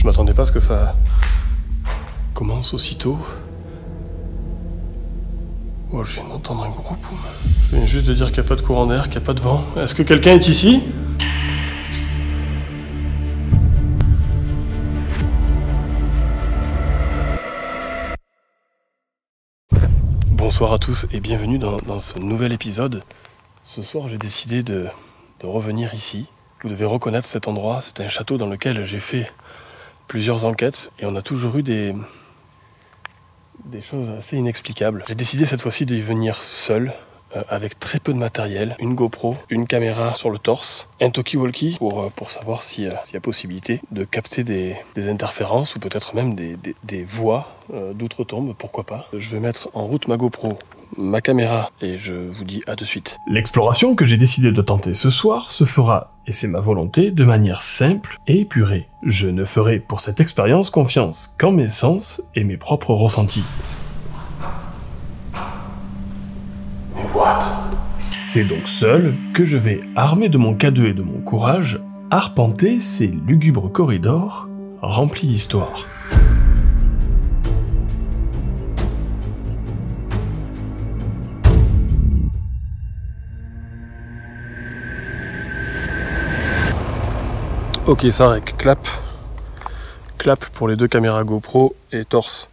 Je m'attendais pas à ce que ça commence aussitôt. Oh, je viens d'entendre un gros boom. Je viens juste de dire qu'il n'y a pas de courant d'air, qu'il n'y a pas de vent. Est-ce que quelqu'un est ici ? Bonsoir à tous et bienvenue dans ce nouvel épisode. Ce soir, j'ai décidé de revenir ici. Vous devez reconnaître cet endroit. C'est un château dans lequel j'ai fait plusieurs enquêtes et on a toujours eu des choses assez inexplicables. J'ai décidé cette fois-ci d'y venir seul, avec très peu de matériel, une GoPro, une caméra sur le torse, un talkie-walkie pour savoir s'il y a possibilité de capter des interférences ou peut-être même des voix d'outre-tombe, pourquoi pas. Je vais mettre en route ma GoPro, ma caméra et je vous dis à de suite. L'exploration que j'ai décidé de tenter ce soir se fera, et c'est ma volonté, de manière simple et épurée. Je ne ferai pour cette expérience confiance qu'en mes sens et mes propres ressentis. Mais what ? C'est donc seul que je vais, armé de mon K2 et de mon courage, arpenter ces lugubres corridors remplis d'histoire. Ok, ça rec, clap. Clap pour les deux caméras GoPro et torse.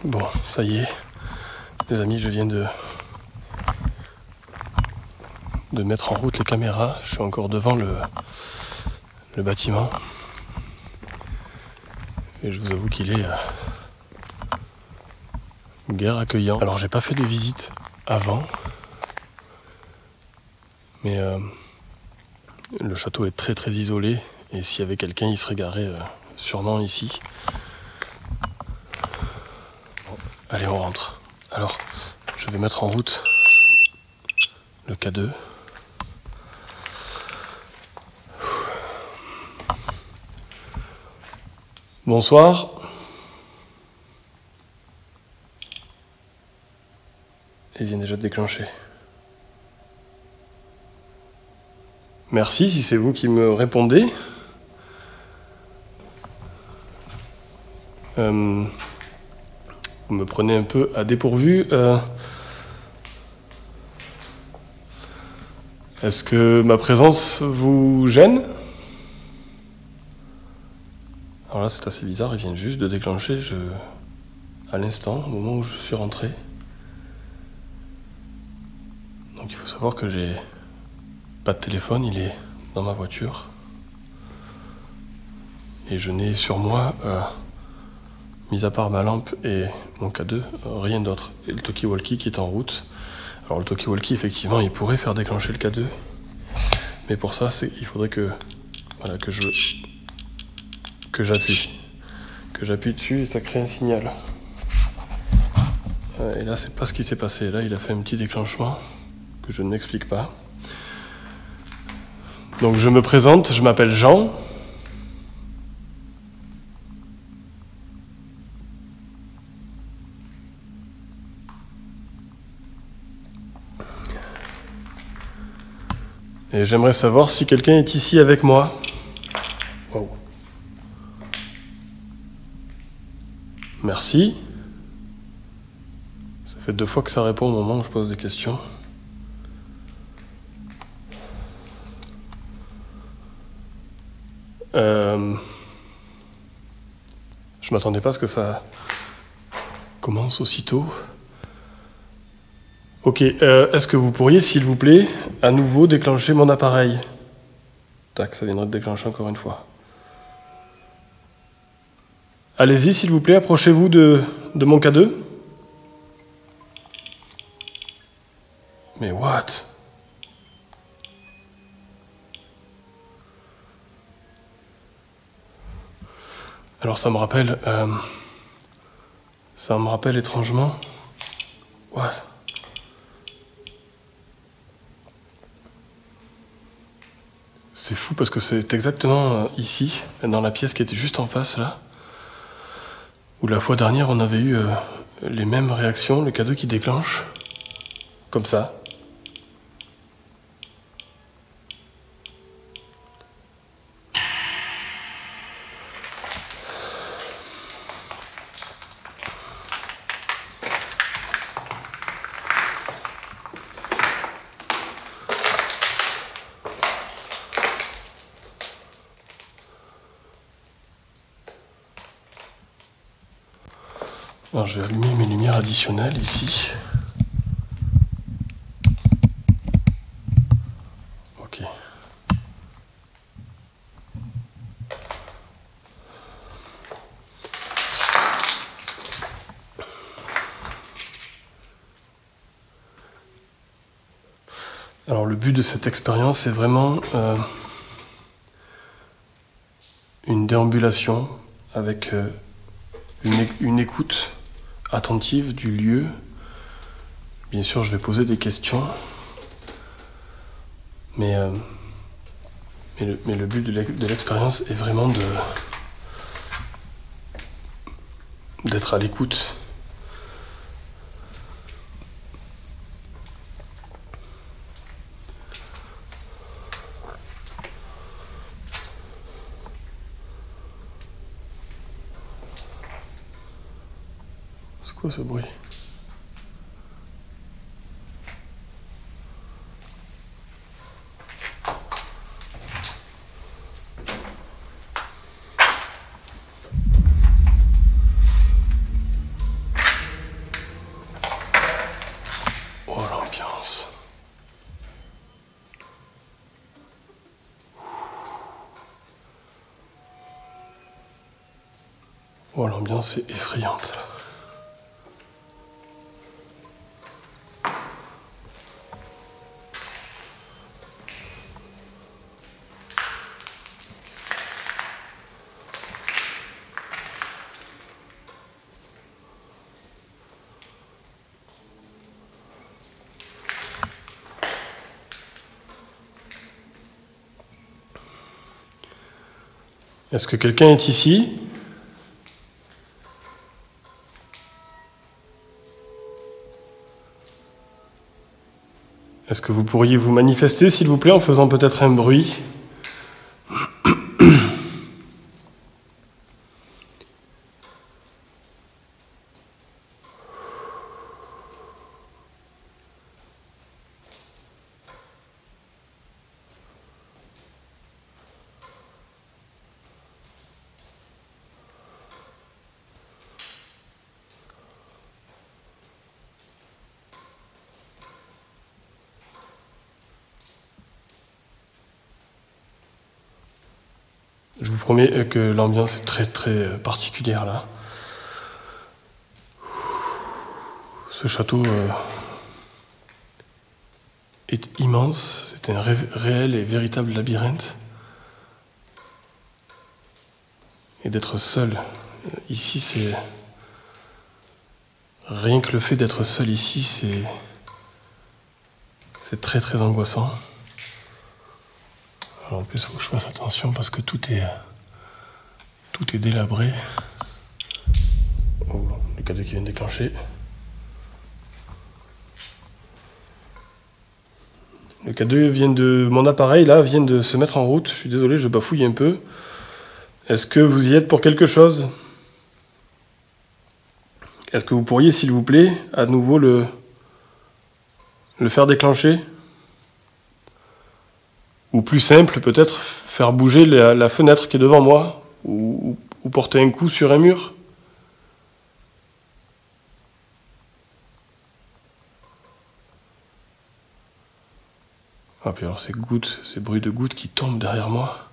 Bon, ça y est. Les amis, je viens de mettre en route les caméras. Je suis encore devant le bâtiment. Et je vous avoue qu'il est guère accueillant. Alors j'ai pas fait de visite avant, mais le château est très très isolé et s'il y avait quelqu'un il serait garé sûrement ici. Bon, allez, on rentre. Alors je vais mettre en route le K2. Bonsoir. Il vient déjà de déclencher. Merci si c'est vous qui me répondez. Vous me prenez un peu à dépourvu. Est-ce que ma présence vous gêne ? Alors là c'est assez bizarre, il vient juste de déclencher à l'instant, au moment où je suis rentré. Donc il faut savoir que j'ai pas de téléphone, il est dans ma voiture. Et je n'ai sur moi, mis à part ma lampe et mon K2, rien d'autre. Et le talkie-walkie qui est en route. Alors le talkie-walkie, effectivement, il pourrait faire déclencher le K2. Mais pour ça, il faudrait que j'appuie dessus et ça crée un signal. Et là, c'est pas ce qui s'est passé. Là, il a fait un petit déclenchement que je n'explique pas. Donc je me présente, je m'appelle Jean. Et j'aimerais savoir si quelqu'un est ici avec moi. Wow. Merci. Ça fait 2 fois que ça répond au moment où je pose des questions. Je m'attendais pas à ce que ça commence aussitôt. Ok, est-ce que vous pourriez, s'il vous plaît, à nouveau déclencher mon appareil ? Tac, ça viendrait de déclencher encore une fois. Allez-y, s'il vous plaît, approchez-vous de mon K2. Mais what ? Alors ça me rappelle étrangement. What ? C'est fou parce que c'est exactement ici, dans la pièce qui était juste en face là, où la fois dernière on avait eu les mêmes réactions, le K2 qui déclenche. comme ça. Alors je vais allumer mes lumières additionnelles ici. Ok. Alors le but de cette expérience, c'est vraiment une déambulation avec une écoute attentive du lieu. Bien sûr, je vais poser des questions, mais le but de l'expérience est vraiment d'être à l'écoute. C'est quoi ce bruit ? Oh l'ambiance. Oh l'ambiance est effrayante là. Est-ce que quelqu'un est ici ? Est-ce que vous pourriez vous manifester, s'il vous plaît, en faisant peut-être un bruit ? Je vous promets que l'ambiance est très très particulière là. Ce château est immense, c'est un réel et véritable labyrinthe. Et d'être seul ici, c'est... Rien que le fait d'être seul ici, c'est très très angoissant. Alors en plus, il faut que je fasse attention parce que tout est délabré. Oh, le cadeau qui vient de déclencher. Le cadeau vient de... Mon appareil là vient de se mettre en route. Je suis désolé, je bafouille un peu. Est-ce que vous y êtes pour quelque chose ? Est-ce que vous pourriez, s'il vous plaît, à nouveau le faire déclencher ? Ou plus simple, peut-être faire bouger la fenêtre qui est devant moi, ou porter un coup sur un mur. Ah, puis alors ces gouttes, ces bruits de gouttes qui tombent derrière moi.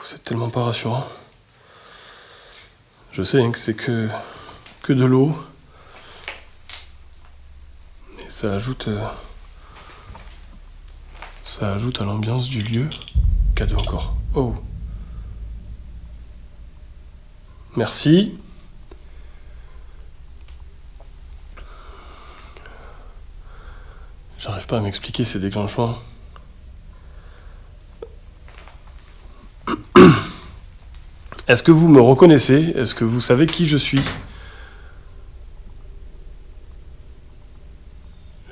C'est tellement pas rassurant. Je sais que c'est que de l'eau. Et ça ajoute à l'ambiance du lieu. Cadeau encore. Oh. Merci. J'arrive pas à m'expliquer ces déclenchements. Est-ce que vous me reconnaissez ? Est-ce que vous savez qui je suis ?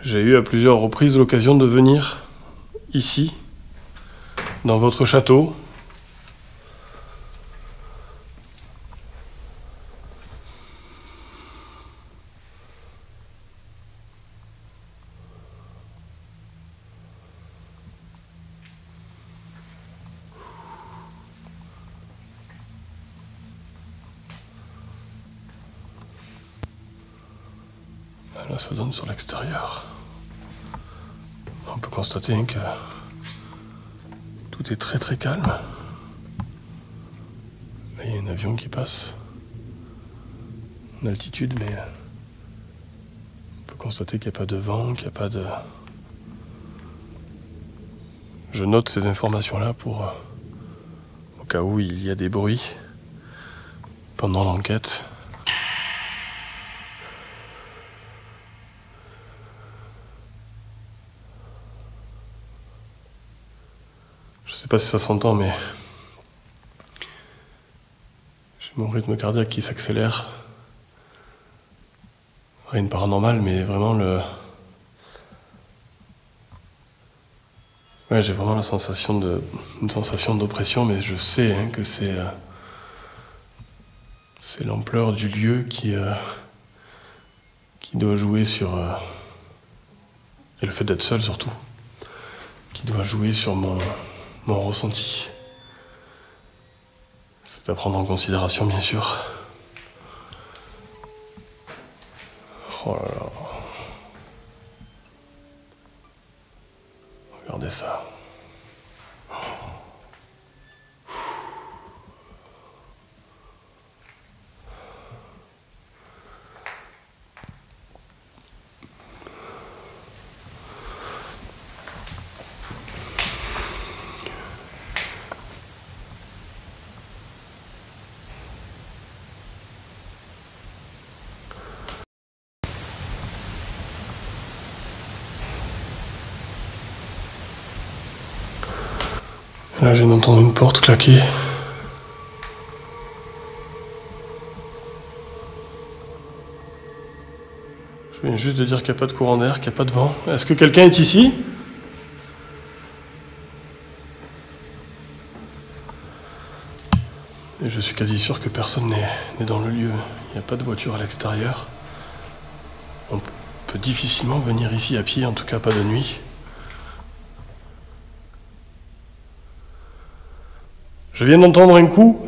J'ai eu à plusieurs reprises l'occasion de venir ici, dans votre château. Là, ça donne sur l'extérieur. On peut constater que tout est très très calme. Là, il y a un avion qui passe en altitude, mais on peut constater qu'il n'y a pas de vent, qu'il n'y a pas de... Je note ces informations-là pour au cas où il y a des bruits pendant l'enquête. Je sais pas si ça s'entend, mais j'ai mon rythme cardiaque qui s'accélère. Rien de paranormal, mais vraiment ouais, j'ai vraiment une sensation d'oppression, mais je sais que c'est l'ampleur du lieu qui doit jouer sur... et le fait d'être seul surtout, qui doit jouer sur mon ressenti. C'est à prendre en considération, bien sûr. Oh là là. Regardez ça. Là, je viens d'entendre une porte claquer. Je viens juste de dire qu'il n'y a pas de courant d'air, qu'il n'y a pas de vent. Est-ce que quelqu'un est ici ? Et je suis quasi sûr que personne n'est dans le lieu. Il n'y a pas de voiture à l'extérieur. On peut difficilement venir ici à pied, en tout cas pas de nuit. Je viens d'entendre un coup,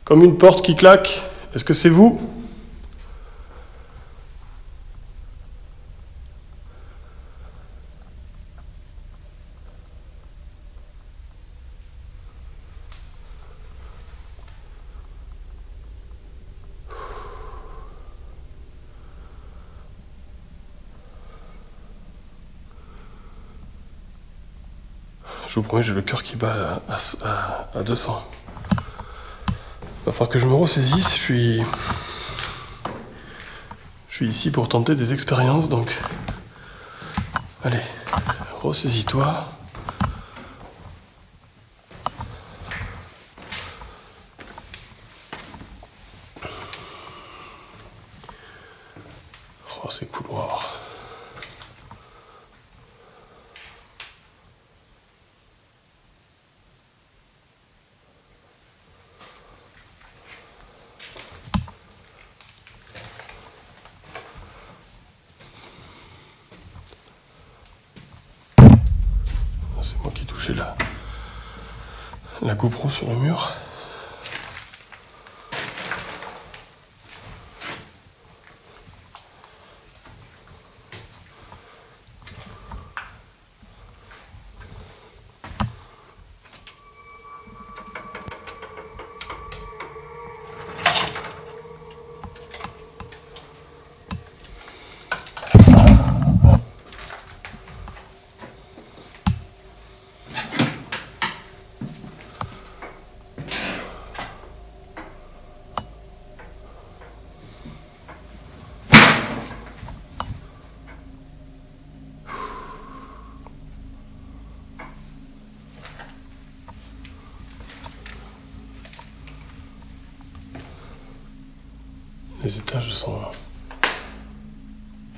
comme une porte qui claque. Est-ce que c'est vous ? Je vous promets, j'ai le cœur qui bat à 200. Il va falloir que je me ressaisisse. Je suis ici pour tenter des expériences, donc... Allez, ressaisis-toi. Oh, ces couloirs. C'est moi qui ai touché la GoPro sur le mur. Les étages sont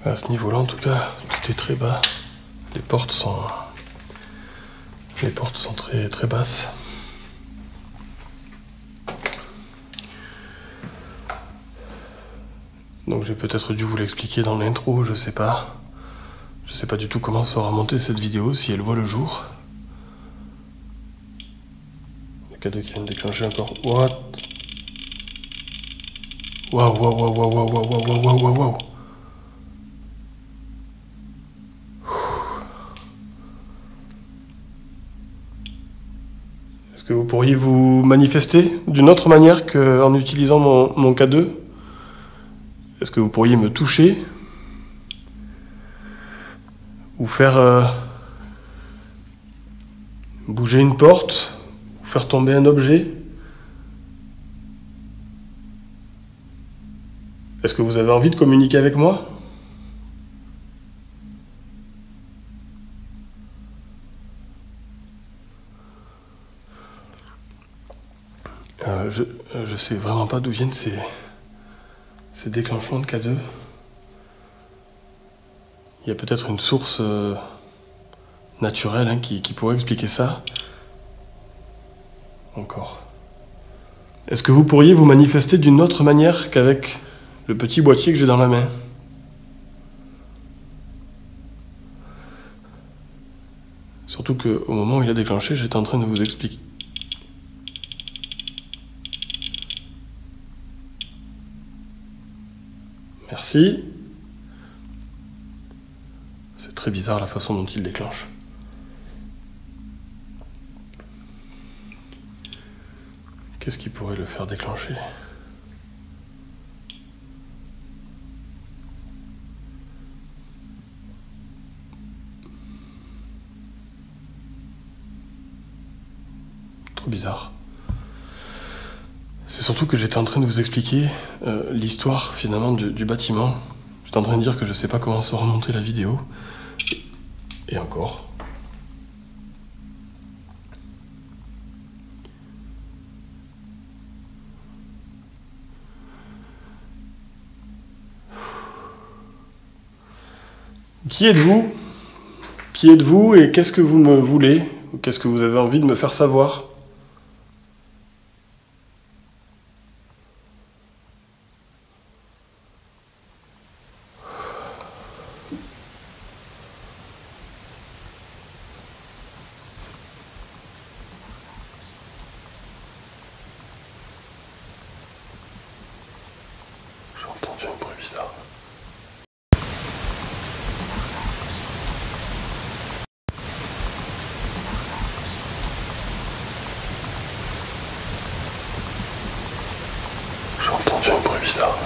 À ce niveau-là, en tout cas, tout est très bas. Les portes sont très, très basses. Donc j'ai peut-être dû vous l'expliquer dans l'intro, je sais pas. Je sais pas du tout comment sera montée cette vidéo, si elle voit le jour. Le cadeau qui vient de déclencher encore. What? Waouh, waouh, waouh, waouh, waouh, waouh, waouh, waouh, waouh, waouh. Est-ce que vous pourriez vous manifester d'une autre manière qu'en utilisant mon K2? Est-ce que vous pourriez me toucher? Ou faire bouger une porte? Ou faire tomber un objet? Est-ce que vous avez envie de communiquer avec moi? Je sais vraiment pas d'où viennent ces déclenchements de K2. Il y a peut-être une source naturelle qui pourrait expliquer ça. Encore. Est-ce que vous pourriez vous manifester d'une autre manière qu'avec le petit boîtier que j'ai dans la main? Surtout qu'au moment où il a déclenché, j'étais en train de vous expliquer. Merci. C'est très bizarre la façon dont il déclenche. Qu'est-ce qui pourrait le faire déclencher? Trop bizarre. C'est surtout que j'étais en train de vous expliquer l'histoire finalement du bâtiment. J'étais en train de dire que je sais pas comment se remonter la vidéo. Et encore. Qui êtes-vous? Qui êtes-vous et qu'est-ce que vous me voulez? Ou qu'est-ce que vous avez envie de me faire savoir? J'ai entendu un bruit bizarre. J'ai entendu un bruit bizarre.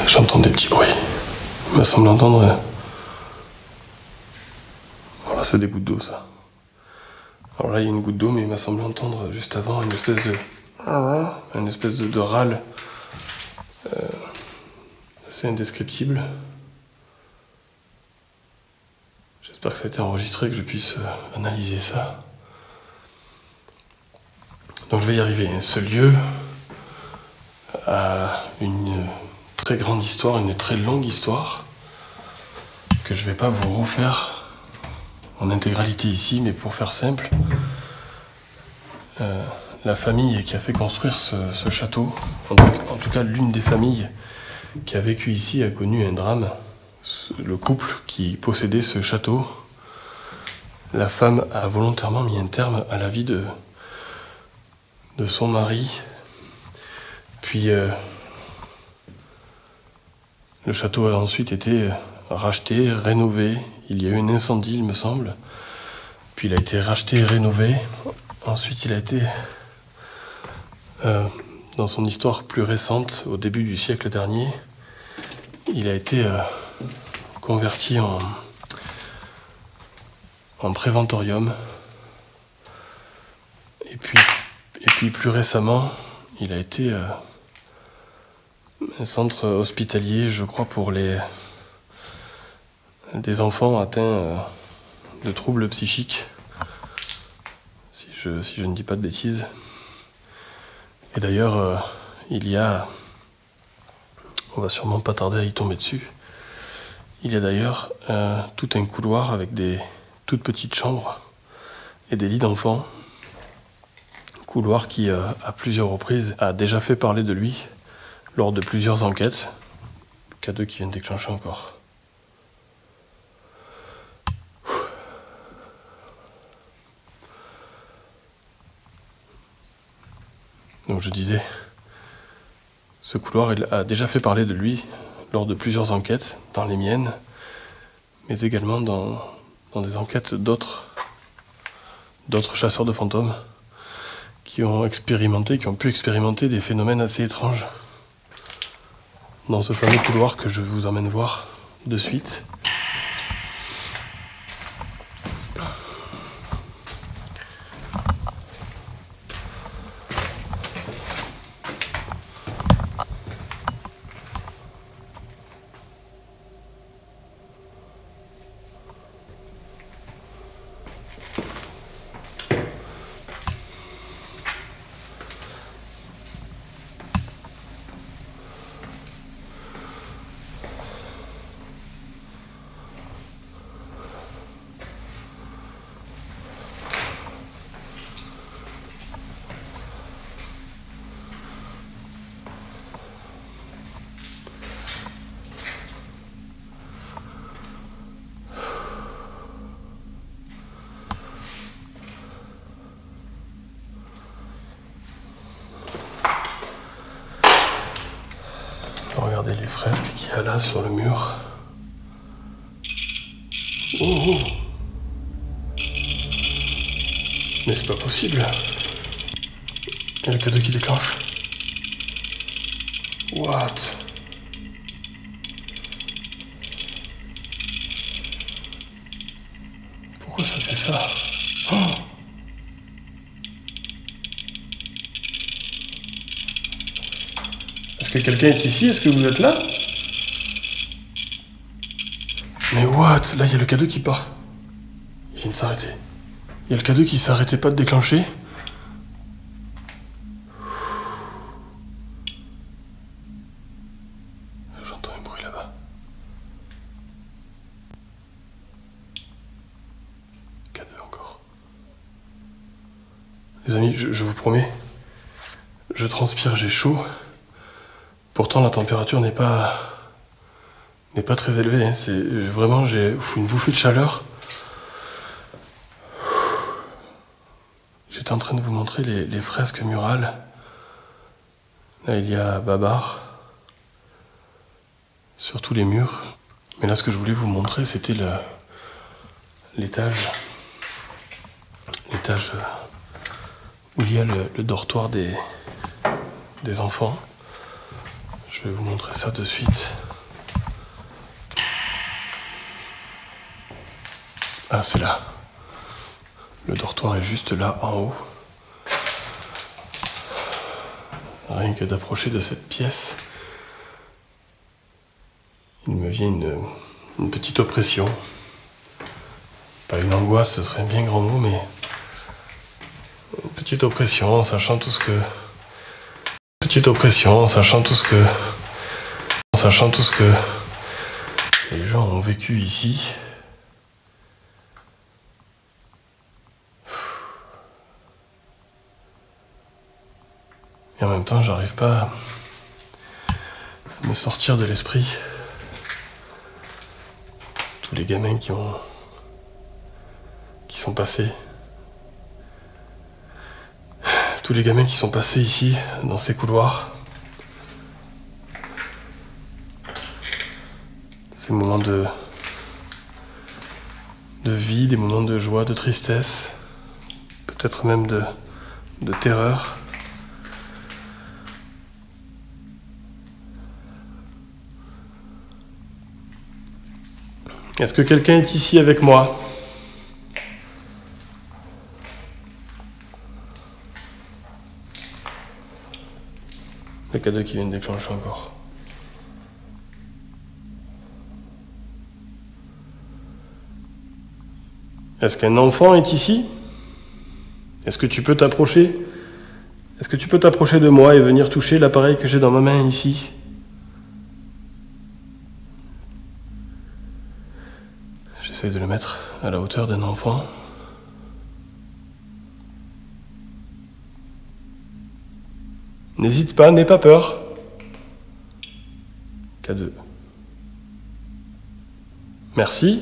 J'entends des petits bruits. Il me semble entendre... Voilà, c'est des gouttes d'eau, ça. Alors là, il y a une goutte d'eau, mais il m'a semblé entendre juste avant une espèce de râle assez indescriptible. J'espère que ça a été enregistré, que je puisse analyser ça. Donc je vais y arriver. Ce lieu a une très grande histoire, une très longue histoire, que je ne vais pas vous refaire en intégralité ici, mais pour faire simple, la famille qui a fait construire ce château, en tout cas l'une des familles qui a vécu ici, a connu un drame. Le couple qui possédait ce château, la femme a volontairement mis un terme à la vie de son mari, puis le château a ensuite été racheté, rénové. Il y a eu un incendie, il me semble. Puis il a été racheté et rénové. Ensuite, il a été, dans son histoire plus récente, au début du siècle dernier, il a été converti en préventorium. Et puis plus récemment, il a été un centre hospitalier, je crois, pour des enfants atteints de troubles psychiques, si je ne dis pas de bêtises. Et d'ailleurs, on va sûrement pas tarder à y tomber dessus, il y a d'ailleurs tout un couloir avec des toutes petites chambres et des lits d'enfants. Couloir qui, à plusieurs reprises, a déjà fait parler de lui lors de plusieurs enquêtes. Cas 2 qui vient de déclencher encore. Donc je disais, ce couloir il a déjà fait parler de lui lors de plusieurs enquêtes, dans les miennes, mais également dans des enquêtes d'autres chasseurs de fantômes qui ont pu expérimenter des phénomènes assez étranges dans ce fameux couloir que je vous emmène voir de suite. Regardez les fresques qu'il y a là sur le mur. Oh, mais c'est pas possible. Il y a le cadeau qui déclenche. What? Pourquoi ça fait ça? Oh, est-ce que quelqu'un est ici? Est-ce que vous êtes là? Mais what? Là, il y a le cadeau qui part. Il vient de s'arrêter. Il y a le cadeau qui s'arrêtait pas de déclencher. J'entends un bruit là-bas. Cadeau encore. Les amis, je vous promets, je transpire, j'ai chaud. Pourtant, la température n'est pas très élevée. Hein. C'est vraiment, j'ai une bouffée de chaleur. J'étais en train de vous montrer les fresques murales. Là, il y a Babar sur tous les murs. Mais là, ce que je voulais vous montrer, c'était l'étage où il y a le dortoir des enfants. Je vais vous montrer ça de suite. Ah, c'est là. Le dortoir est juste là, en haut. Rien que d'approcher de cette pièce, il me vient une petite oppression. Pas une angoisse, ce serait un bien grand mot, mais une petite oppression, en sachant tout ce que les gens ont vécu ici. Et en même temps, j'arrive pas à me sortir de l'esprit tous les gamins qui sont passés. Tous les gamins qui sont passés ici, dans ces couloirs. Ces moments de vie, des moments de joie, de tristesse, peut-être même de terreur. Est-ce que quelqu'un est ici avec moi? Le K2 qui vient de déclencher encore. Est-ce qu'un enfant est ici? Est-ce que tu peux t'approcher? Est-ce que tu peux t'approcher de moi et venir toucher l'appareil que j'ai dans ma main ici? J'essaie de le mettre à la hauteur d'un enfant. N'hésite pas, n'aie pas peur. K2. Merci.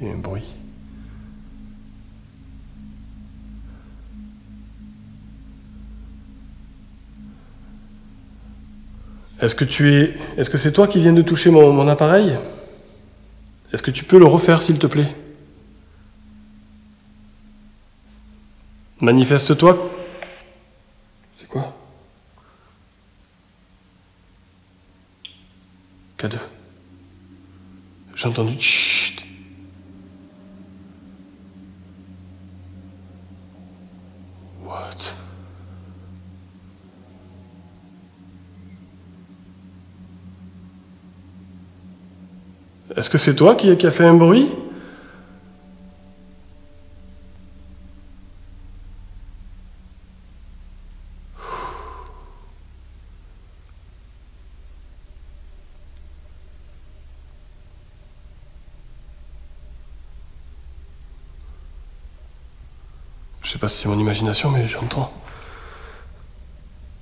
Il y a eu un bruit. Est-ce que c'est toi qui viens de toucher mon appareil? Est-ce que tu peux le refaire, s'il te plaît? Manifeste-toi. C'est quoi? K2. J'ai entendu. Chut. What? Est-ce que c'est toi qui a fait un bruit? Je sais pas si c'est mon imagination, mais j'entends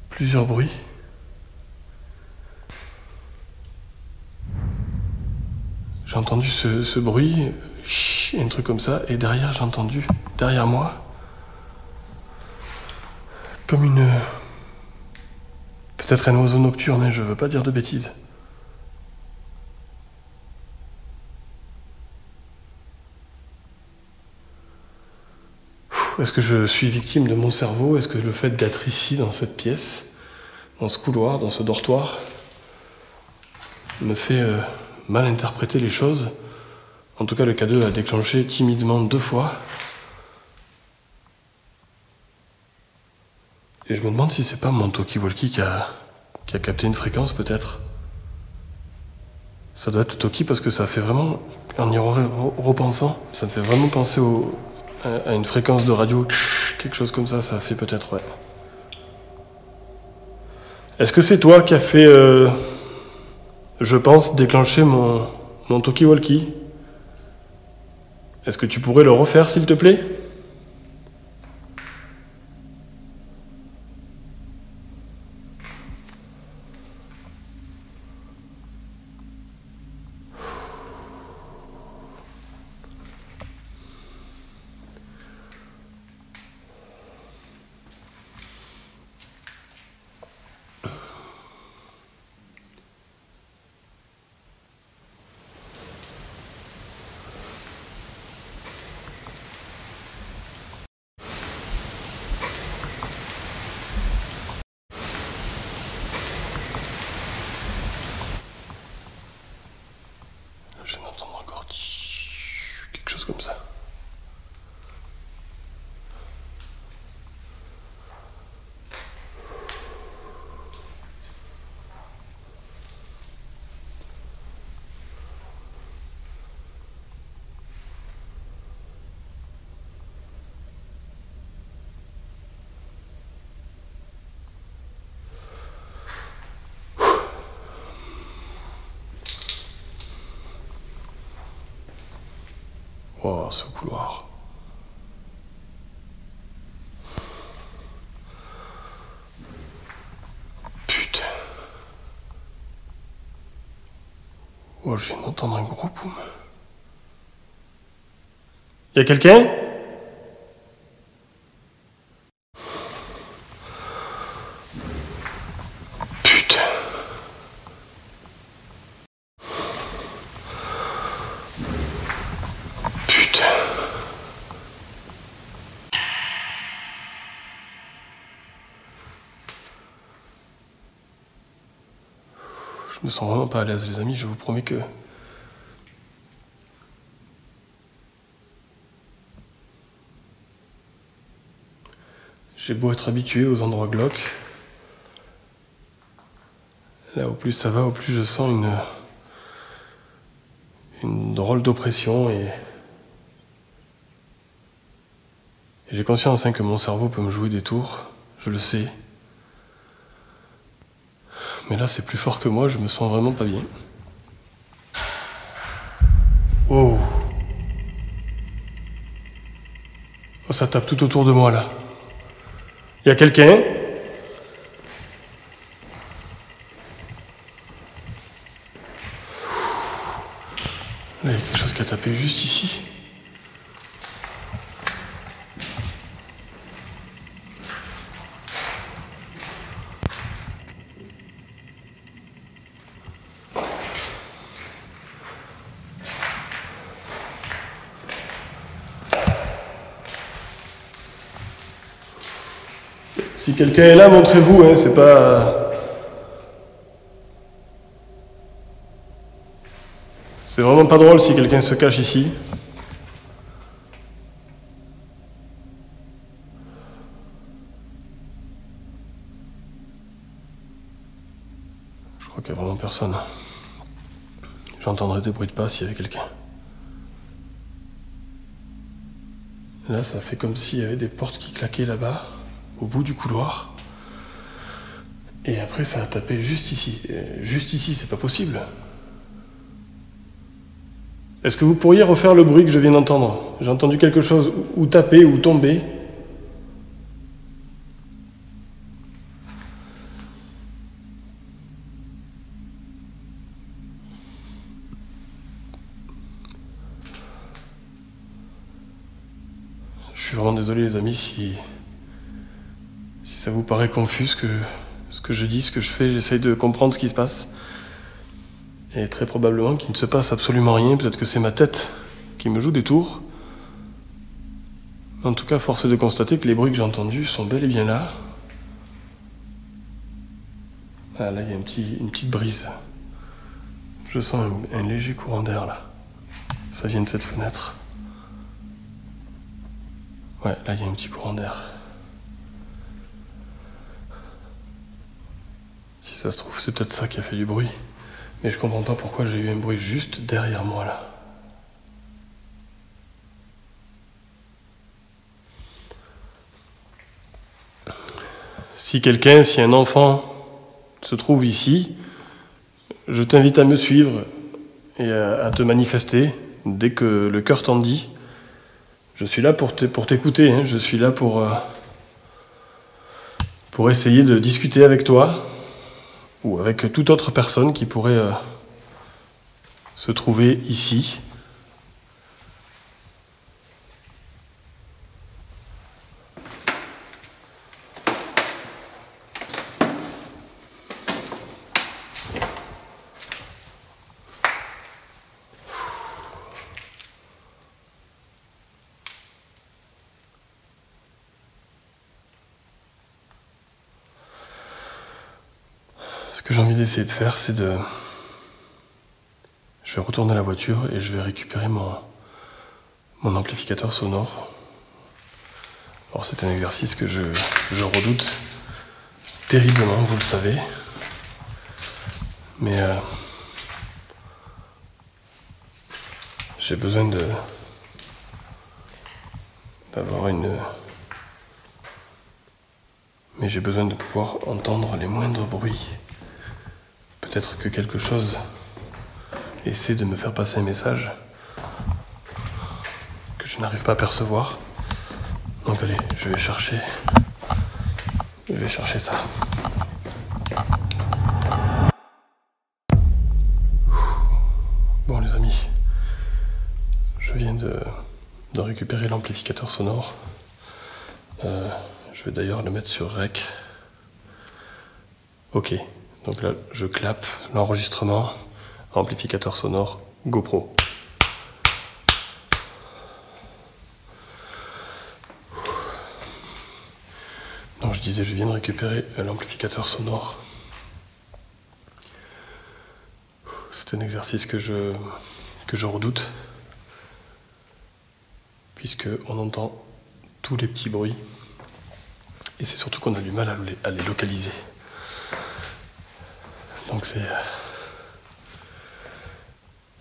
plusieurs bruits. J'ai entendu ce bruit, un truc comme ça, et derrière j'ai entendu, derrière moi, comme une... Peut-être un oiseau nocturne, hein, je veux pas dire de bêtises. Est-ce que je suis victime de mon cerveau? Est-ce que le fait d'être ici, dans cette pièce, dans ce couloir, dans ce dortoir, me fait mal interpréter les choses? En tout cas, le K2 a déclenché timidement 2 fois. Et je me demande si c'est pas mon talkie-walkie qui a capté une fréquence, peut-être. Ça doit être Toki parce que ça fait vraiment, en y repensant, ça me fait vraiment penser à une fréquence de radio, quelque chose comme ça fait peut-être, ouais. Est-ce que c'est toi qui as fait, je pense, déclencher mon talkie-walkie? Est-ce que tu pourrais le refaire, s'il te plaît? Je viens d'entendre encore quelque chose comme ça. Oh, ce couloir. Putain. Oh, je viens d'entendre un gros boom. Y'a quelqu'un? Putain. Putain. Je me sens vraiment pas à l'aise, les amis, je vous promets que... J'ai beau être habitué aux endroits glauques, Là, au plus ça va, au plus je sens une drôle d'oppression et j'ai conscience que mon cerveau peut me jouer des tours, je le sais. Mais là, c'est plus fort que moi, je me sens vraiment pas bien. Oh. Oh, ça tape tout autour de moi, là. Il y a quelqu'un ? Là, il y a quelque chose qui a tapé juste ici. Si quelqu'un est là, montrez-vous, hein, c'est pas... C'est vraiment pas drôle si quelqu'un se cache ici. Je crois qu'il n'y a vraiment personne. J'entendrais des bruits de pas s'il y avait quelqu'un. Là, ça fait comme s'il y avait des portes qui claquaient là-bas, au bout du couloir. Et après, ça a tapé juste ici. Juste ici, c'est pas possible. Est-ce que vous pourriez refaire le bruit que je viens d'entendre? J'ai entendu quelque chose ou taper ou tomber. Je suis vraiment désolé les amis si ça vous paraît confus ce que je dis, ce que je fais, j'essaye de comprendre ce qui se passe. Et très probablement qu'il ne se passe absolument rien, peut-être que c'est ma tête qui me joue des tours. En tout cas, force est de constater que les bruits que j'ai entendus sont bel et bien là. Ah, là, il y a une petite brise. Je sens un léger courant d'air là. Ça vient de cette fenêtre. Ouais, là, il y a un petit courant d'air. Si ça se trouve, c'est peut-être ça qui a fait du bruit. Mais je comprends pas pourquoi j'ai eu un bruit juste derrière moi là. Si un enfant se trouve ici, je t'invite à me suivre et à te manifester dès que le cœur t'en dit. Je suis là pour t'écouter, hein. Je suis là pour essayer de discuter avec toi ou avec toute autre personne qui pourrait se trouver ici. Ce que j'ai envie d'essayer de faire, c'est de... Je vais retourner à la voiture et je vais récupérer mon amplificateur sonore. Alors c'est un exercice que je redoute terriblement, vous le savez. Mais j'ai besoin d'avoir une... Mais j'ai besoin de pouvoir entendre les moindres bruits. Peut-être que quelque chose essaie de me faire passer un message que je n'arrive pas à percevoir. Donc allez, je vais chercher ça. Bon les amis, je viens de récupérer l'amplificateur sonore. Je vais d'ailleurs le mettre sur Rec. Ok, donc là je clappe l'enregistrement, amplificateur sonore, GoPro. Donc je disais, je viens de récupérer l'amplificateur sonore. C'est un exercice que je redoute, puisque on entend tous les petits bruits, et c'est surtout qu'on a du mal à les localiser. Donc Donc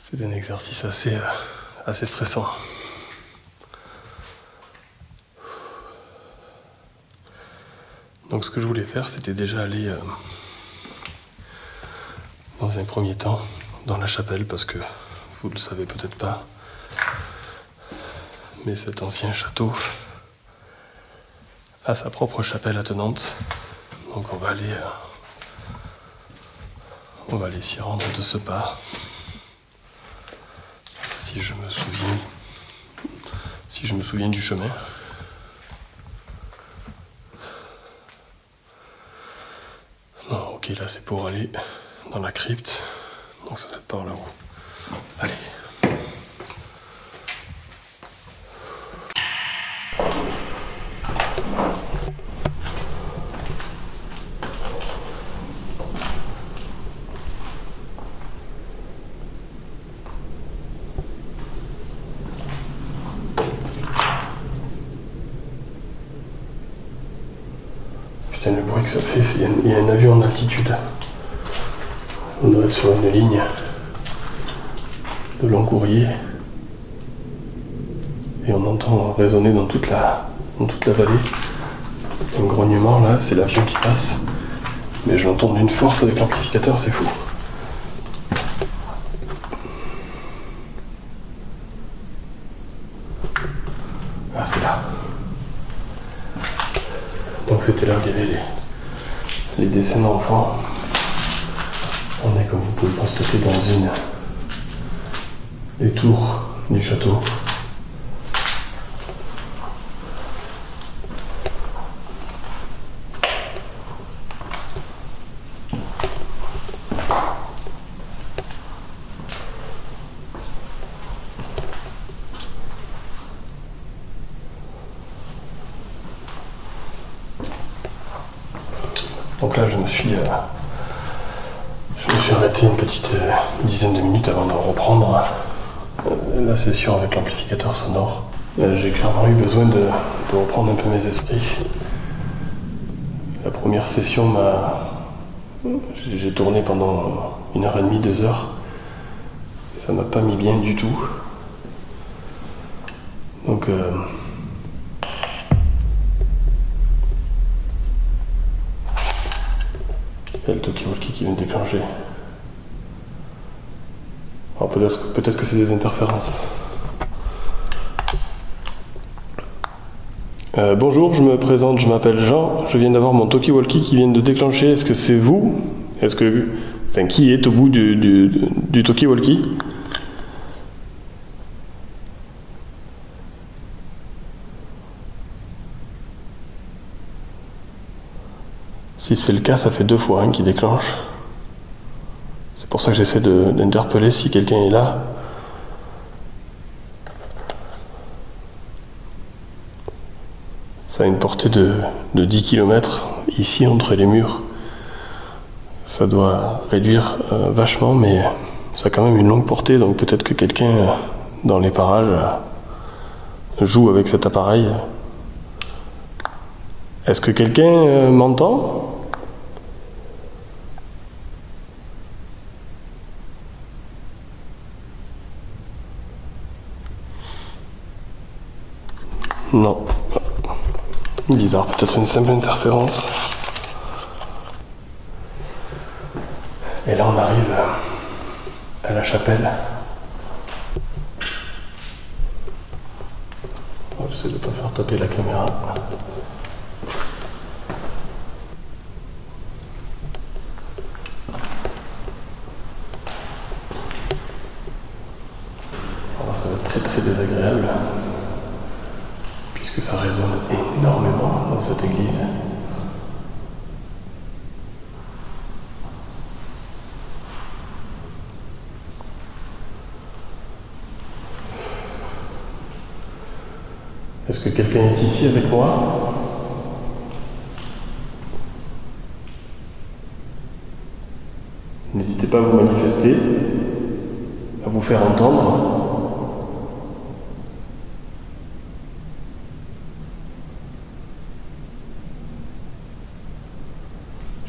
c'est un exercice assez stressant. Donc ce que je voulais faire, c'était déjà aller dans un premier temps dans la chapelle, parce que vous ne le savez peut-être pas, mais cet ancien château a sa propre chapelle attenante. Donc on va aller s'y rendre de ce pas, si je me souviens du chemin. Non, ok, là c'est pour aller dans la crypte, donc ça doit être par là-haut. Allez. Putain, le bruit que ça fait, il y a un avion en altitude. On doit être sur une ligne de long courrier. Et on entend résonner dans toute la vallée. Un grognement là, c'est l'avion qui passe. Mais je l'entends d'une force avec l'amplificateur, c'est fou. Ah, c'est là. Donc c'était là où il y avait les dessins d'enfants. On est, comme vous pouvez le constater, dans des tours du château. Donc là, je me suis arrêté une petite dizaine de minutes avant de reprendre la session avec l'amplificateur sonore. J'ai clairement eu besoin de reprendre un peu mes esprits. La première session j'ai tourné pendant 1h30, 2 heures. Et ça m'a pas mis bien du tout. Donc il y a le talkie-walkie qui vient de déclencher. Alors peut-être que c'est des interférences. Bonjour, je me présente, je m'appelle Jean, je viens d'avoir mon talkie-walkie qui vient de déclencher. Est-ce que c'est vous? Qui est au bout du talkie-walkie? Si c'est le cas, ça fait 2 fois qui déclenche. C'est pour ça que j'essaie d'interpeller si quelqu'un est là. Ça a une portée de 10 km ici entre les murs. Ça doit réduire vachement, mais ça a quand même une longue portée, donc peut-être que quelqu'un dans les parages joue avec cet appareil. Est-ce que quelqu'un m'entend ? Non. Bizarre, peut-être une simple interférence. Et là on arrive à la chapelle. J'essaie de ne pas faire taper la caméra. Alors ça va être très très désagréable, puisque ça résonne énormément dans cette église. Est-ce que quelqu'un est ici avec moi? N'hésitez pas à vous manifester, à vous faire entendre.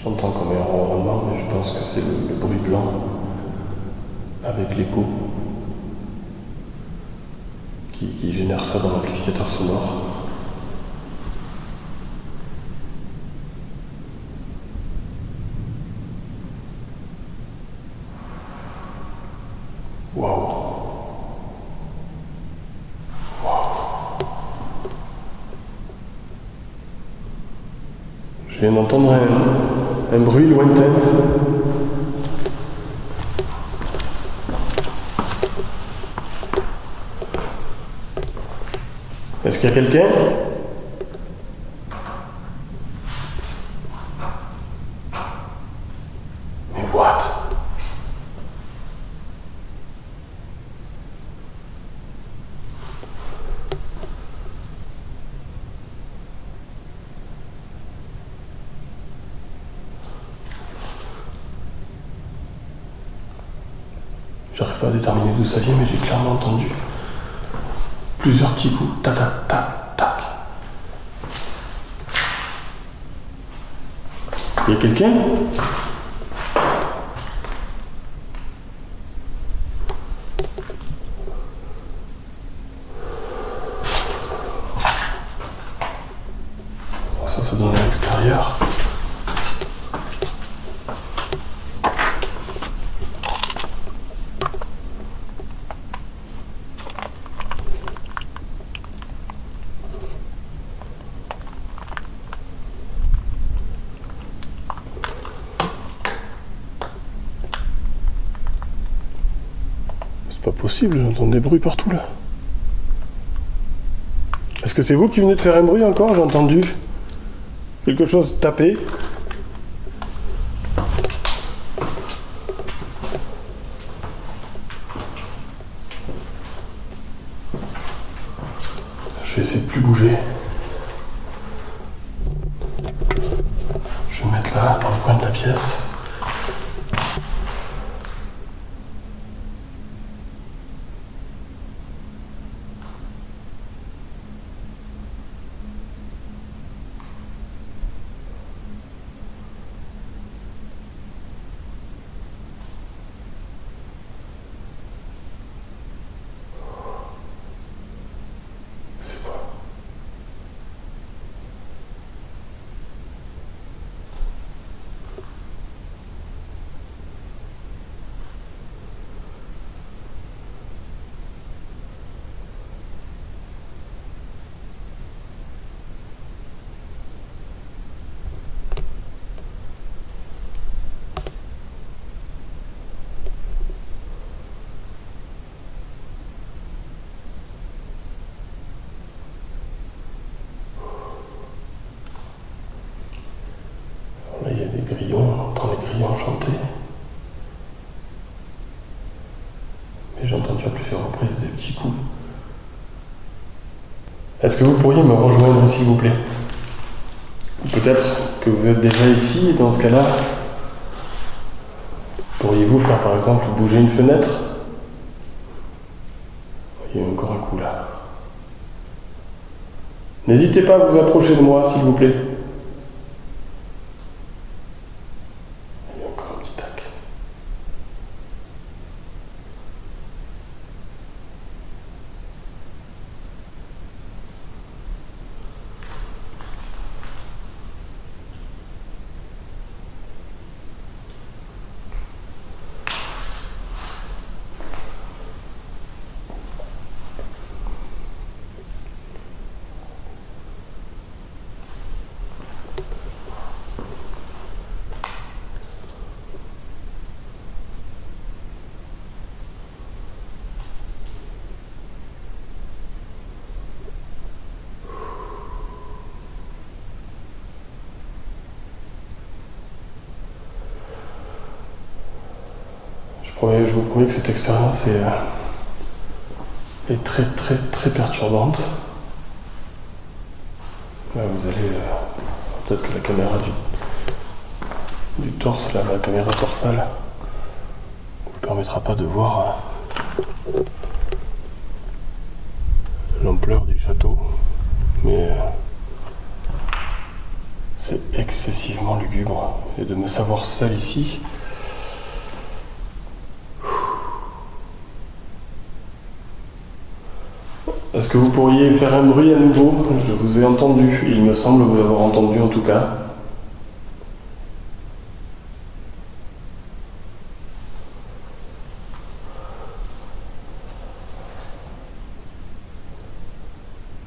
J'entends comme un ronronnement, mais je pense que c'est le bruit blanc avec l'écho qui génère ça dans l'amplificateur sonore. Waouh! Je viens d'entendre un bruit lointain. Est-ce qu'il y a quelqu'un? Mais what? J'arrive pas à déterminer d'où ça vient, mais j'ai clairement entendu plusieurs petits coups. Tac, tac, tac, tac. Il y a quelqu'un? Ça donne à l'extérieur. C'est pas possible, j'entends des bruits partout là. Est-ce que c'est vous qui venez de faire un bruit encore? J'ai entendu quelque chose taper. Je vais essayer de plus bouger. Je vais me mettre là, dans le coin de la pièce. Là, il y a des grillons, on entend les grillons chanter. Mais j'ai entendu à plusieurs reprises des petits coups. Est-ce que vous pourriez me rejoindre, s'il vous plaît? Ou peut-être que vous êtes déjà ici, et dans ce cas-là, pourriez-vous faire par exemple bouger une fenêtre? Il y a encore un coup là. N'hésitez pas à vous approcher de moi, s'il vous plaît. Il y a encore un petit tac. Je vous promets que cette expérience est très très très perturbante. Là vous allez peut-être que la caméra du torse, là, la caméra torsale, ne vous permettra pas de voir l'ampleur du château, mais c'est excessivement lugubre. Et de me savoir seul ici, Est-ce que vous pourriez faire un bruit à nouveau? Je vous ai entendu, il me semble vous avoir entendu en tout cas.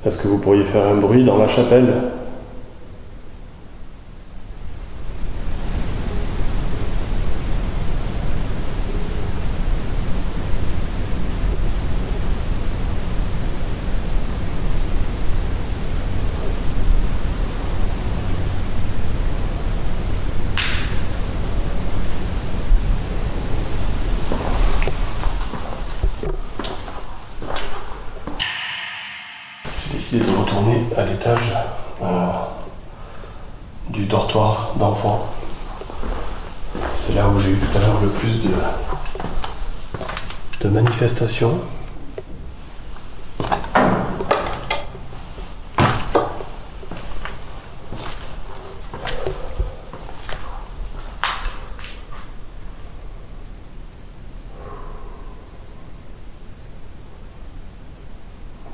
Est-ce que vous pourriez faire un bruit dans la chapelle? J'ai décidé de retourner à l'étage du dortoir d'enfants. C'est là où j'ai eu tout à l'heure le plus de manifestations.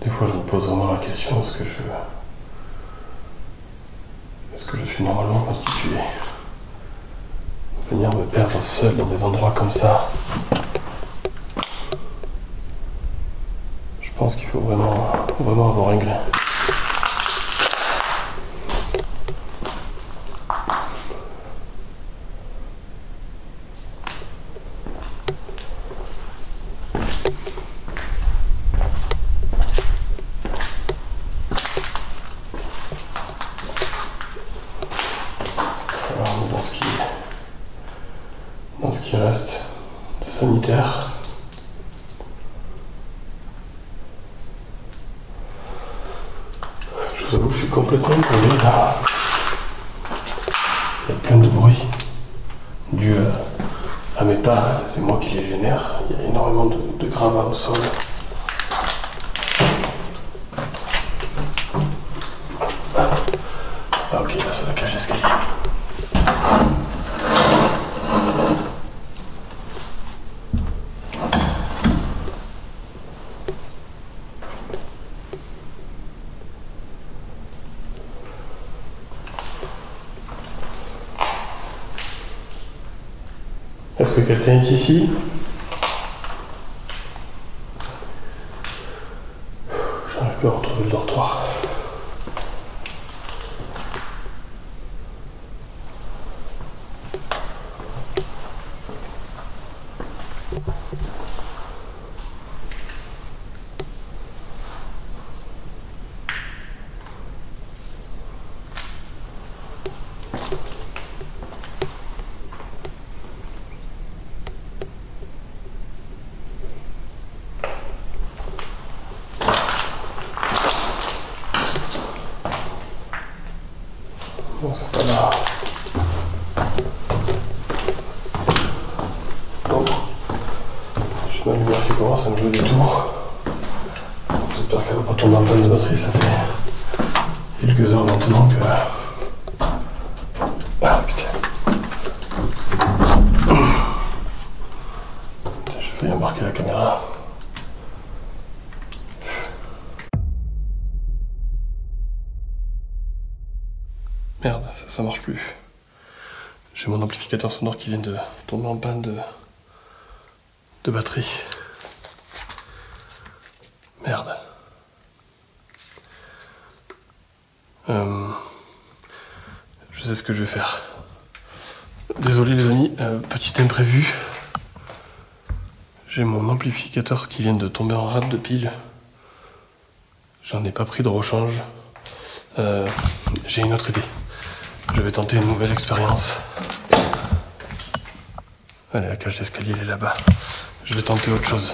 Des fois, je me pose vraiment la question, est-ce que je suis normalement constitué? Venir me perdre seul dans des endroits comme ça, je pense qu'il faut vraiment avoir un grain. Dans ce qui reste de sanitaire. Je vous avoue que je suis complètement paumé là. Il y a plein de bruit dû à mes pas, c'est moi qui les génère. Il y a énormément de gravats au sol. Ah ok, là c'est la cage d'escalier. Est-ce que quelqu'un est ici? J'arrive plus à retrouver le dortoir. Bon, c'est pas là. Bon. J'ai ma lumière qui commence à me jouer des tours. J'espère qu'elle va pas tomber en panne de batterie, ça fait quelques heures maintenant que... Ah putain. J'ai failli embarquer la caméra. Merde, ça marche plus. J'ai mon amplificateur sonore qui vient de tomber en panne de batterie. Merde. Je sais ce que je vais faire. Désolé les amis, petit imprévu. J'ai mon amplificateur qui vient de tomber en rate de pile. J'en ai pas pris de rechange. J'ai une autre idée. Je vais tenter une nouvelle expérience. Allez, la cage d'escalier, elle est là-bas. Je vais tenter autre chose.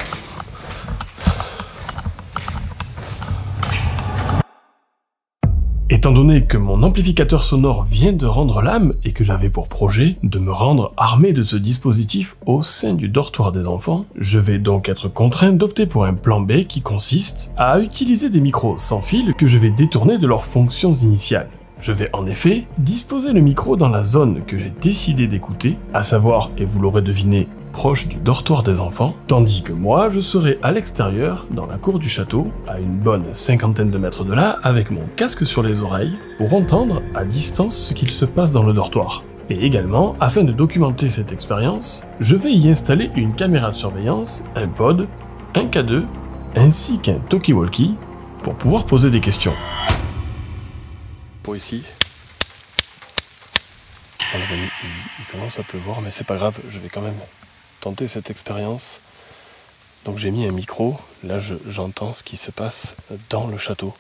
Étant donné que mon amplificateur sonore vient de rendre l'âme et que j'avais pour projet de me rendre armé de ce dispositif au sein du dortoir des enfants, je vais donc être contraint d'opter pour un plan B qui consiste à utiliser des micros sans fil que je vais détourner de leurs fonctions initiales. Je vais en effet disposer le micro dans la zone que j'ai décidé d'écouter, à savoir, et vous l'aurez deviné, proche du dortoir des enfants, tandis que moi, je serai à l'extérieur, dans la cour du château, à une bonne 50aine de mètres de là, avec mon casque sur les oreilles, pour entendre à distance ce qu'il se passe dans le dortoir. Et également, afin de documenter cette expérience, je vais y installer une caméra de surveillance, un pod, un K2, ainsi qu'un talkie-walkie, pour pouvoir poser des questions. Pour ici, bon, les amis, il commence à pleuvoir, mais c'est pas grave, je vais quand même tenter cette expérience. Donc j'ai mis un micro, là j'entends ce qui se passe dans le château.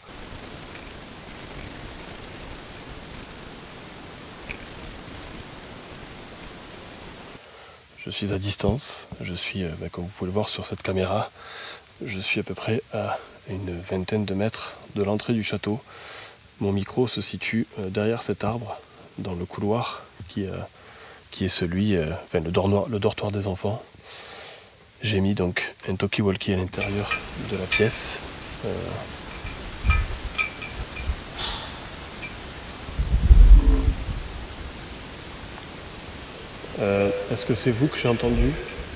Je suis à distance, je suis, comme vous pouvez le voir sur cette caméra, je suis à peu près à une vingtaine de mètres de l'entrée du château. Mon micro se situe derrière cet arbre, dans le couloir qui est celui, le dortoir des enfants. J'ai mis donc un talkie-walkie à l'intérieur de la pièce. Est-ce que c'est vous que j'ai entendu?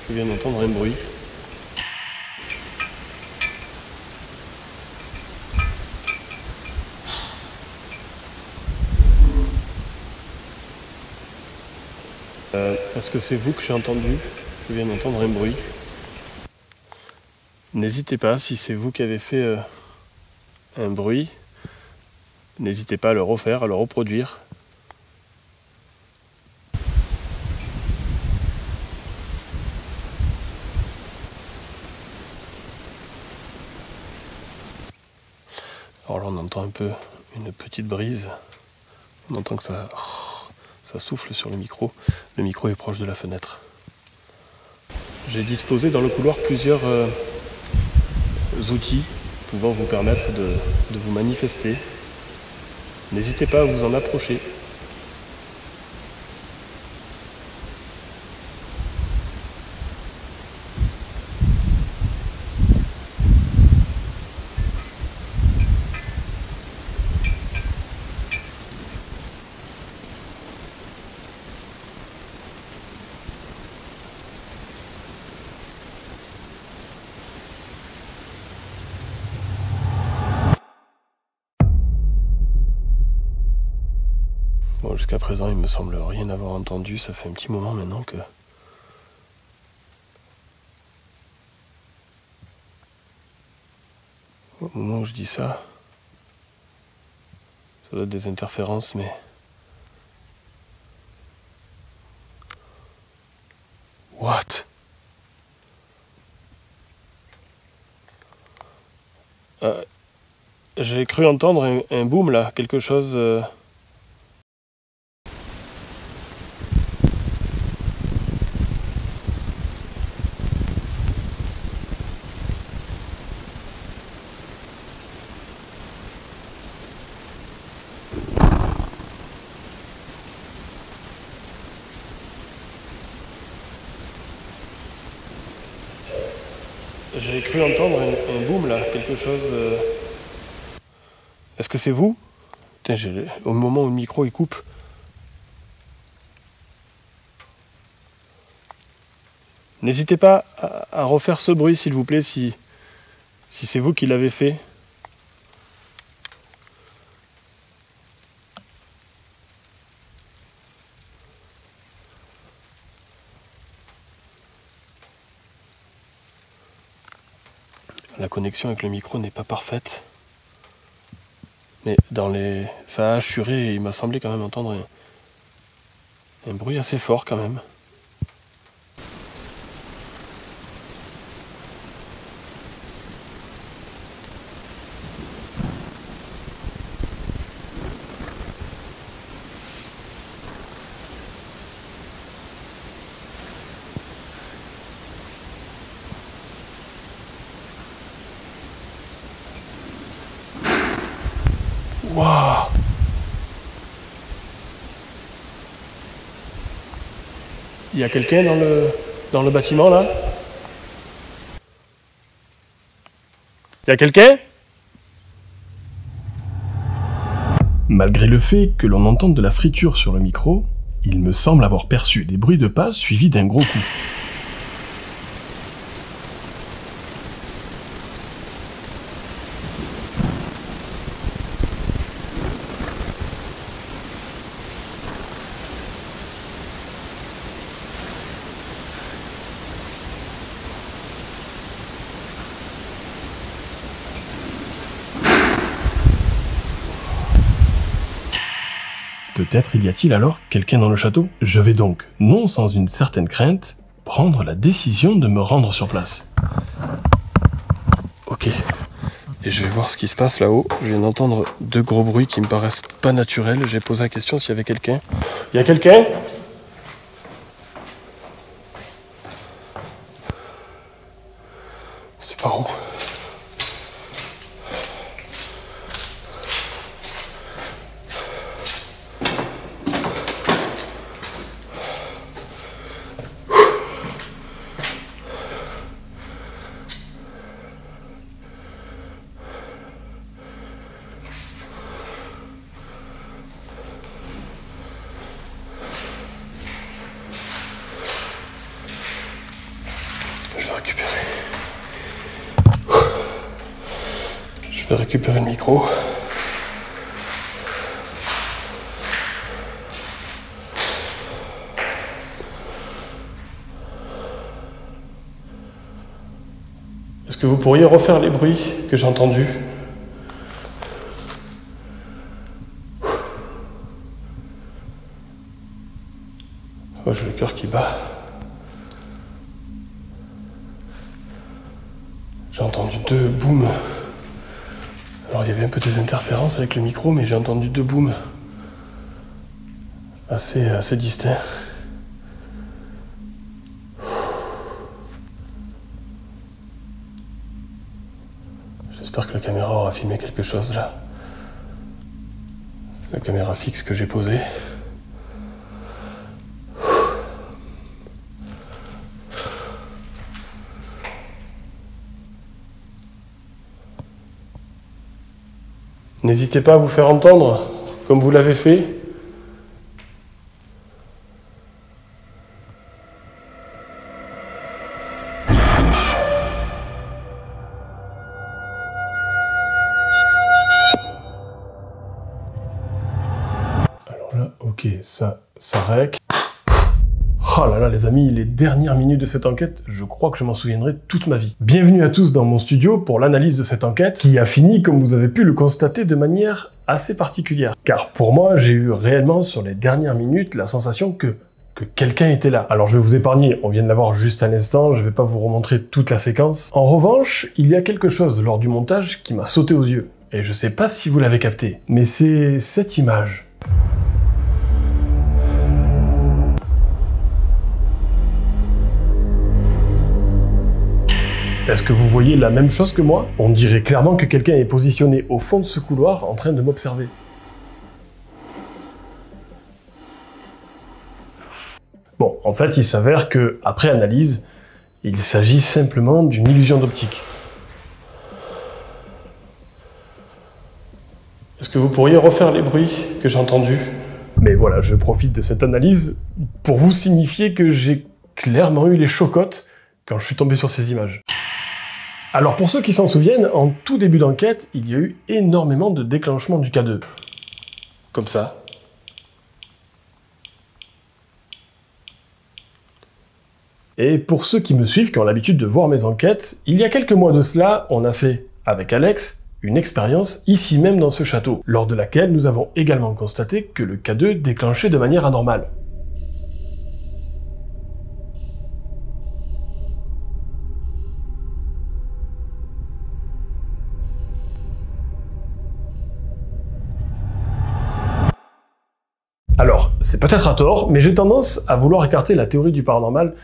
Je viens d'entendre un bruit. Est-ce que c'est vous que j'ai entendu? Je viens d'entendre un bruit. N'hésitez pas, si c'est vous qui avez fait un bruit, n'hésitez pas à le refaire, à le reproduire. Alors là on entend un peu une petite brise, on entend que ça souffle sur le micro est proche de la fenêtre. J'ai disposé dans le couloir plusieurs outils pouvant vous permettre de vous manifester. N'hésitez pas à vous en approcher. Bon, jusqu'à présent, il me semble rien avoir entendu. Ça fait un petit moment maintenant que... Au moment où je dis ça, ça doit être des interférences, mais... What? J'ai cru entendre un boom là, quelque chose... J'ai cru entendre un boom là, quelque chose... Est-ce que c'est vous? Putain, au moment où le micro il coupe. N'hésitez pas à refaire ce bruit s'il vous plaît, si c'est vous qui l'avez fait. La connexion avec le micro n'est pas parfaite. Mais ça a assuré et il m'a semblé quand même entendre un bruit assez fort quand même. Waouh! Il y a quelqu'un dans le bâtiment là? Il y a quelqu'un? Malgré le fait que l'on entende de la friture sur le micro, il me semble avoir perçu des bruits de pas suivis d'un gros coup. Peut-être y a-t-il alors quelqu'un dans le château? Je vais donc, non sans une certaine crainte, prendre la décision de me rendre sur place. Ok. Et je vais voir ce qui se passe là-haut. Je viens d'entendre deux gros bruits qui me paraissent pas naturels. J'ai posé la question s'il y avait quelqu'un. Il y a quelqu'un? C'est par où? Je vais récupérer le micro. Est-ce que vous pourriez refaire les bruits que j'ai entendus? Oh, j'ai le cœur qui bat. J'ai entendu deux booms. Alors il y avait un peu des interférences avec le micro, mais j'ai entendu deux booms assez distincts. J'espère que la caméra aura filmé quelque chose là. La caméra fixe que j'ai posée. N'hésitez pas à vous faire entendre, comme vous l'avez fait. Alors là, ok, ça rec. Oh là là les amis, les dernières minutes de cette enquête, je crois que je m'en souviendrai toute ma vie. Bienvenue à tous dans mon studio pour l'analyse de cette enquête qui a fini, comme vous avez pu le constater, de manière assez particulière. Car pour moi, j'ai eu réellement sur les dernières minutes la sensation que quelqu'un était là. Alors je vais vous épargner, on vient de la voir juste à l'instant, je vais pas vous remontrer toute la séquence. En revanche, il y a quelque chose lors du montage qui m'a sauté aux yeux. Et je sais pas si vous l'avez capté, mais c'est cette image. Est-ce que vous voyez la même chose que moi? On dirait clairement que quelqu'un est positionné au fond de ce couloir en train de m'observer. Bon, en fait, il s'avère que, après analyse, il s'agit simplement d'une illusion d'optique. Est-ce que vous pourriez refaire les bruits que j'ai entendus? Mais voilà, je profite de cette analyse pour vous signifier que j'ai clairement eu les chocottes quand je suis tombé sur ces images. Alors pour ceux qui s'en souviennent, en tout début d'enquête, il y a eu énormément de déclenchements du K2. Comme ça. Et pour ceux qui me suivent, qui ont l'habitude de voir mes enquêtes, il y a quelques mois de cela, on a fait, avec Alex, une expérience ici même dans ce château, lors de laquelle nous avons également constaté que le K2 déclenchait de manière anormale. Alors, c'est peut-être à tort, mais j'ai tendance à vouloir écarter la théorie du paranormal.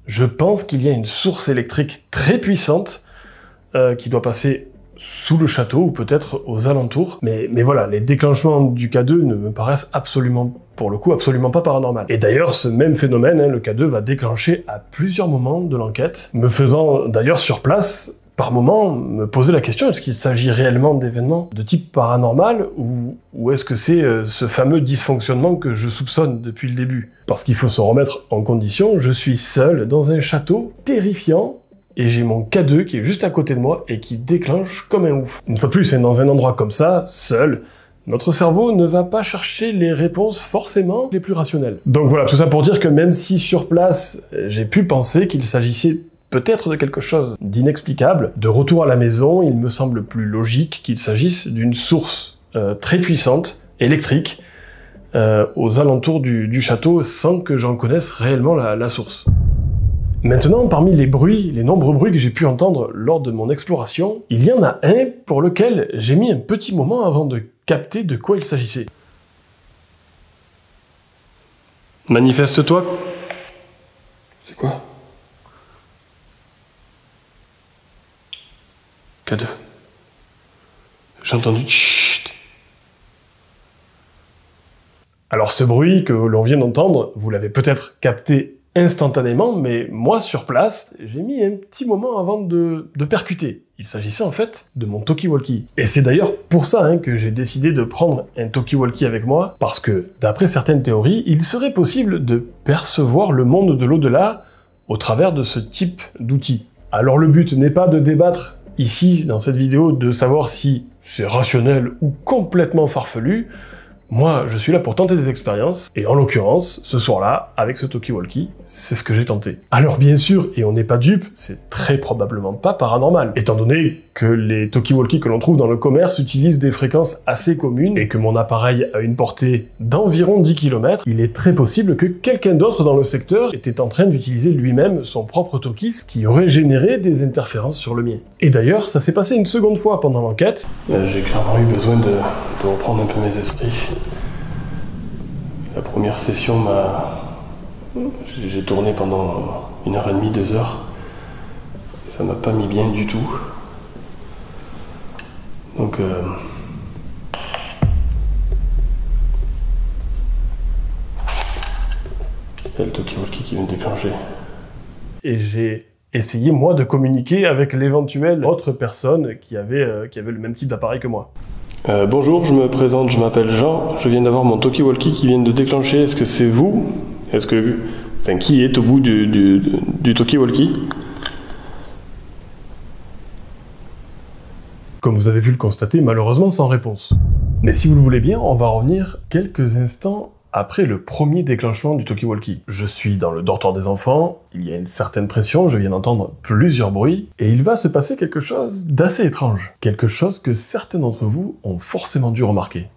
Je pense qu'il y a une source électrique très puissante qui doit passer sous le château ou peut-être aux alentours. Mais voilà, les déclenchements du K2 ne me paraissent absolument, pour le coup, absolument pas paranormal. Et d'ailleurs, ce même phénomène, le K2, va déclencher à plusieurs moments de l'enquête, me faisant d'ailleurs sur place, par moment, me poser la question, est-ce qu'il s'agit réellement d'événements de type paranormal ou est-ce que c'est ce fameux dysfonctionnement que je soupçonne depuis le début? Parce qu'il faut se remettre en condition, je suis seul dans un château terrifiant et j'ai mon K2 qui est juste à côté de moi et qui déclenche comme un ouf. Une fois de plus, c'est dans un endroit comme ça, seul, notre cerveau ne va pas chercher les réponses forcément les plus rationnelles. Donc voilà, tout ça pour dire que même si sur place, j'ai pu penser qu'il s'agissait peut-être de quelque chose d'inexplicable, de retour à la maison, il me semble plus logique qu'il s'agisse d'une source très puissante, électrique, aux alentours du château sans que j'en connaisse réellement la source. Maintenant, parmi les nombreux bruits que j'ai pu entendre lors de mon exploration, il y en a un pour lequel j'ai mis un petit moment avant de capter de quoi il s'agissait. Manifeste-toi. C'est quoi? K2. J'ai entendu chut. Alors ce bruit que l'on vient d'entendre, vous l'avez peut-être capté instantanément, mais moi sur place, j'ai mis un petit moment avant de percuter. Il s'agissait en fait de mon talkie-walkie. Et c'est d'ailleurs pour ça que j'ai décidé de prendre un talkie-walkie avec moi, parce que d'après certaines théories, il serait possible de percevoir le monde de l'au-delà au travers de ce type d'outil. Alors le but n'est pas de débattre ici, dans cette vidéo, de savoir si c'est rationnel ou complètement farfelu. Moi, je suis là pour tenter des expériences, et en l'occurrence, ce soir-là, avec ce talkie-walkie, c'est ce que j'ai tenté. Alors bien sûr, et on n'est pas dupe, c'est très probablement pas paranormal, étant donné que les talkie-walkie que l'on trouve dans le commerce utilisent des fréquences assez communes, et que mon appareil a une portée d'environ 10 km, il est très possible que quelqu'un d'autre dans le secteur était en train d'utiliser lui-même son propre talkie, ce qui aurait généré des interférences sur le mien. Et d'ailleurs, ça s'est passé une seconde fois pendant l'enquête. J'ai clairement eu besoin de reprendre un peu mes esprits. La première session j'ai tourné pendant 1h30, 2 heures. Et ça m'a pas mis bien du tout. Donc il y a le talkie-walkie qui vient de déclencher. Et j'ai essayé moi de communiquer avec l'éventuelle autre personne qui avait le même type d'appareil que moi. Bonjour, je me présente, je m'appelle Jean, je viens d'avoir mon talkie-walkie qui vient de déclencher, est-ce que c'est vous? Qui est au bout du talkie-walkie? Comme vous avez pu le constater, malheureusement sans réponse. Mais si vous le voulez bien, on va revenir quelques instants après le premier déclenchement du talkie-walkie. Je suis dans le dortoir des enfants, il y a une certaine pression, je viens d'entendre plusieurs bruits, et il va se passer quelque chose d'assez étrange. Quelque chose que certains d'entre vous ont forcément dû remarquer.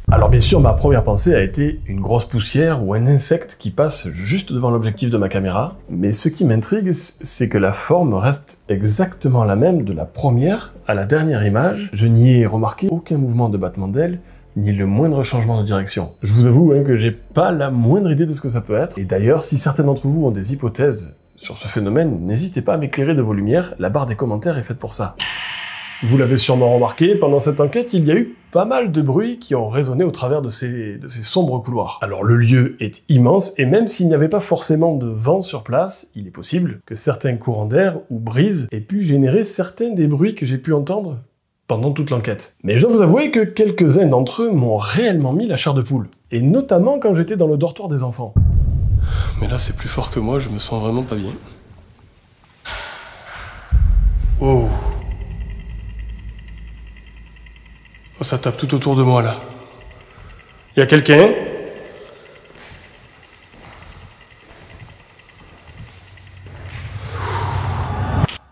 Alors bien sûr, ma première pensée a été une grosse poussière ou un insecte qui passe juste devant l'objectif de ma caméra, mais ce qui m'intrigue, c'est que la forme reste exactement la même de la première à la dernière image. Je n'y ai remarqué aucun mouvement de battement d'aile, ni le moindre changement de direction. Je vous avoue que j'ai pas la moindre idée de ce que ça peut être, et d'ailleurs, si certains d'entre vous ont des hypothèses sur ce phénomène, n'hésitez pas à m'éclairer de vos lumières, la barre des commentaires est faite pour ça. Vous l'avez sûrement remarqué, pendant cette enquête, il y a eu pas mal de bruits qui ont résonné au travers de ces sombres couloirs. Alors le lieu est immense, et même s'il n'y avait pas forcément de vent sur place, il est possible que certains courants d'air ou brises aient pu générer certains des bruits que j'ai pu entendre pendant toute l'enquête. Mais je dois vous avouer que quelques-uns d'entre eux m'ont réellement mis la chair de poule, et notamment quand j'étais dans le dortoir des enfants. Mais là c'est plus fort que moi, je me sens vraiment pas bien. Oh! Oh, ça tape tout autour de moi, là. Il y a quelqu'un?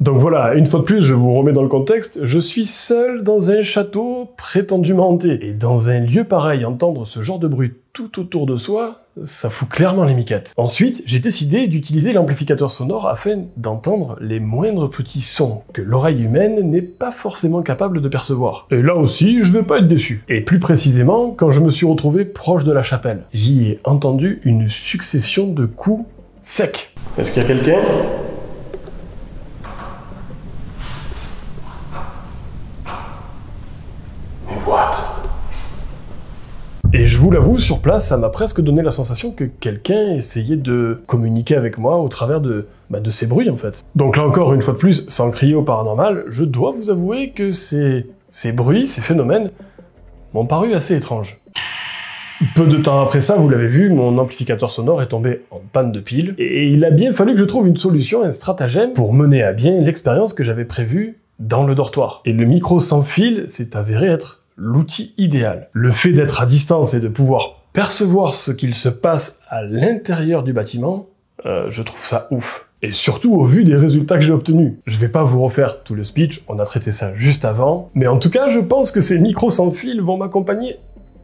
Donc voilà, une fois de plus, je vous remets dans le contexte, je suis seul dans un château prétendument hanté. Et dans un lieu pareil, entendre ce genre de bruit tout autour de soi, ça fout clairement les miquettes. Ensuite, j'ai décidé d'utiliser l'amplificateur sonore afin d'entendre les moindres petits sons que l'oreille humaine n'est pas forcément capable de percevoir. Et là aussi, je vais pas être déçu. Et plus précisément, quand je me suis retrouvé proche de la chapelle, j'y ai entendu une succession de coups secs. Est-ce qu'il y a quelqu'un ? Et je vous l'avoue, sur place, ça m'a presque donné la sensation que quelqu'un essayait de communiquer avec moi au travers de ces bruits, en fait. Donc là encore, une fois de plus, sans crier au paranormal, je dois vous avouer que ces bruits, ces phénomènes, m'ont paru assez étranges. Peu de temps après ça, vous l'avez vu, mon amplificateur sonore est tombé en panne de pile, et il a bien fallu que je trouve une solution, un stratagème, pour mener à bien l'expérience que j'avais prévue dans le dortoir. Et le micro sans fil s'est avéré être l'outil idéal. Le fait d'être à distance et de pouvoir percevoir ce qu'il se passe à l'intérieur du bâtiment, je trouve ça ouf. et surtout au vu des résultats que j'ai obtenus. Je vais pas vous refaire tout le speech, on a traité ça juste avant, mais en tout cas, je pense que ces micros sans fil vont m'accompagner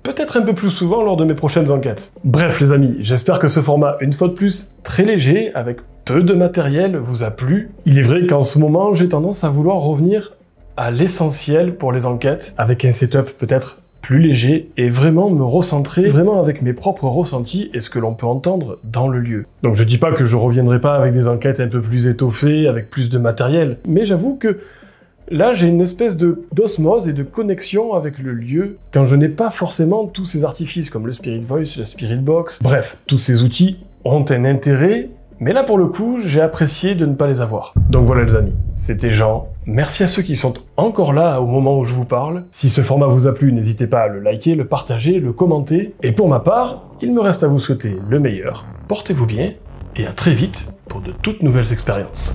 peut-être un peu plus souvent lors de mes prochaines enquêtes. Bref les amis, j'espère que ce format, une fois de plus, très léger, avec peu de matériel, vous a plu. Il est vrai qu'en ce moment, j'ai tendance à vouloir revenir à l'essentiel pour les enquêtes, avec un setup peut-être plus léger, et vraiment me recentrer vraiment avec mes propres ressentis et ce que l'on peut entendre dans le lieu. Donc je dis pas que je reviendrai pas avec des enquêtes un peu plus étoffées, avec plus de matériel, mais j'avoue que là, j'ai une espèce d'osmose et de connexion avec le lieu quand je n'ai pas forcément tous ces artifices comme le Spirit Voice, le Spirit Box. Bref, tous ces outils ont un intérêt, mais là pour le coup, j'ai apprécié de ne pas les avoir. Donc voilà les amis, c'était Jean. Merci à ceux qui sont encore là au moment où je vous parle. Si ce format vous a plu, n'hésitez pas à le liker, le partager, le commenter. Et pour ma part, il me reste à vous souhaiter le meilleur. Portez-vous bien et à très vite pour de toutes nouvelles expériences.